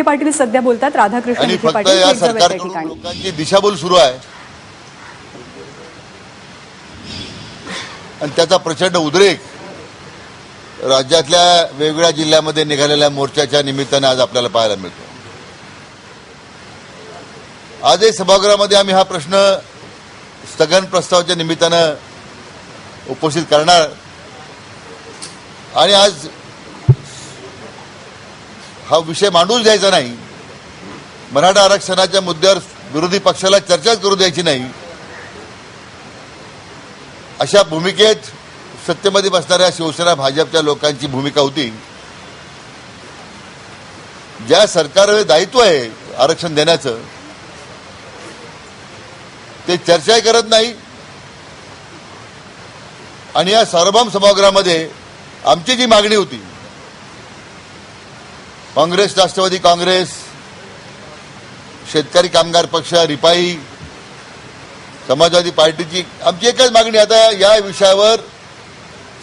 पाटील सध्या बोलतात, राधाकृष्ण आणि विखे फक्त पाटील या थेट जाऊयात त्या सरकारकडून ठिकाणी. लोकांची दिशाभूल सुरू आहे आणि त्याचा प्रचंड उद्रेक राज्यातल्या वेगवेगळ्या जिल्ह्यामध्ये निघालेल्या मोर्चाच्या निमित्ताने आज आपल्याला पाहायला मिळतो. आजही सभागृहामध्ये आम्ही हा प्रश्न स्थगन प्रस्तावाच्या निमित्तानं उपस्थित करणार आणि आज हा विषय मांडूच द्यायचा नाही. मराठा आरक्षणाच्या मुद्द्यावर विरोधी पक्षाला चर्चाच करू द्यायची नाही, अशा भूमिकेत सत्तेमध्ये बसणाऱ्या शिवसेना भाजपच्या लोकांची भूमिका होती. ज्या सरकारवर दायित्व आहे आरक्षण देण्याचं ते चर्चाही करत नाही आणि या सार्वभौम सभागृहामध्ये आमची जी मागणी होती, काँग्रेस, राष्ट्रवादी काँग्रेस, शेतकरी कामगार पक्ष, रिपाई, समाजवादी पार्टीची आमची एकच मागणी, आता या विषयावर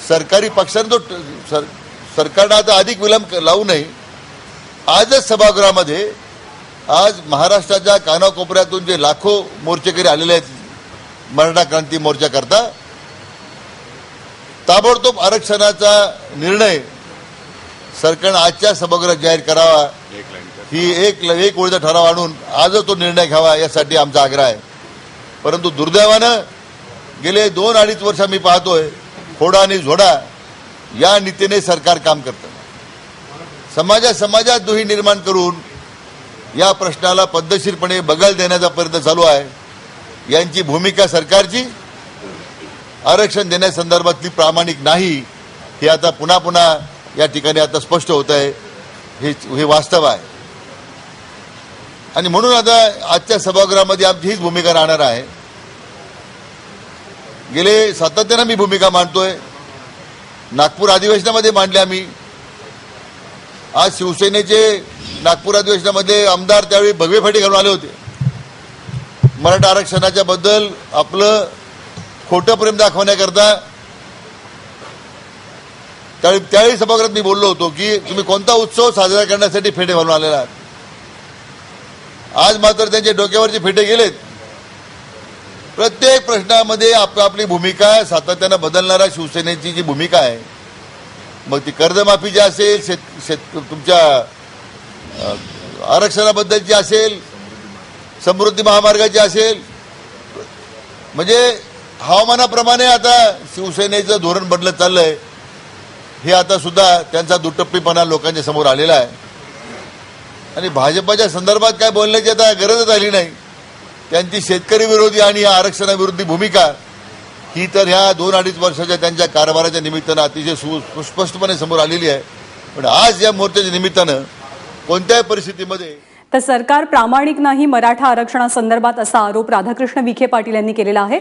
सरकारी पक्षाने सरकारनं आता अधिक विलंब लावू नये. आजच सभागृहामध्ये आज महाराष्ट्राच्या कानाकोपऱ्यातून जे लाखो मोर्चेकरी आलेले आहेत मराठा क्रांती मोर्चा करता, ताबडतोब आरक्षणाचा निर्णय सरकारनं आजच्या सभागृहात जाहीर करावा, ही एक ओळीचा ठराव आणून आजच तो निर्णय घ्यावा यासाठी आमचा आग्रह आहे. परंतु दुर्दैवानं गेले 2-2.5 वर्ष मी पाहतोय फोडा आणि झोडा या नीतीने सरकार काम करतं. समाजात दुही निर्माण करून या प्रश्नाला पद्धतशीरपणे बगल देण्याचा प्रयत्न चालू आहे. यांची भूमिका सरकारची आरक्षण देण्यासंदर्भातली प्रामाणिक नाही, हे आता पुन्हा या ठिकाणी आता स्पष्ट होत आहे. हे वास्तव आहे आणि म्हणून आता आजच्या सभागृहामध्ये आमची हीच भूमिका राहणार आहे. गेले सातत्यानं मी भूमिका मांडतोय, नागपूर अधिवेशनामध्ये मांडले आम्ही. आज शिवसेनेचे नागपूर अधिवेशनामध्ये आमदार त्यावेळी भगवे फाटी घालून आले होते. मराठा आरक्षणाच्या बद्दल आपलं खोटं प्रेम दाखवण्याकरता त्यावेळी सभागृहात मी बोललो होतो की तुम्ही कोणता उत्सव साजरा करण्यासाठी फेटे घालून आलेला आहात. आज मात्र त्यांच्या डोक्यावरचे फेटे गेलेत. प्रत्येक प्रश्नामध्ये आपली भूमिका सातत्यानं बदलणारा शिवसेनेची जी भूमिका आहे, मग ती कर्जमाफीची असेल, तुमच्या आरक्षणाबद्दलची असेल, समृद्धी महामार्गाची असेल, म्हणजे हवामानाप्रमाणे आता शिवसेनेचं धोरण बदलत चाललंय. हे आता सुद्धा त्यांचा दुटप्पीपणा लोकांच्या समोर आलेला आहे आणि भाजपच्या संदर्भात काय बोलण्याची आता गरजच आली नाही. त्यांची शेतकरी विरोधी आणि या आरक्षणाविरोधी भूमिका ही तर ह्या 2-2.5 वर्षाच्या त्यांच्या कारभाराच्या निमित्तानं अतिशय सुस्पष्टपणे समोर आलेली आहे. पण आज या मोर्चाच्या निमित्तानं कोणत्याही परिस्थितीमध्ये तर सरकार प्रामाणिक नाही मराठा आरक्षणासंदर्भात असा आरोप राधाकृष्ण विखे पाटील यांनी केलेला आहे.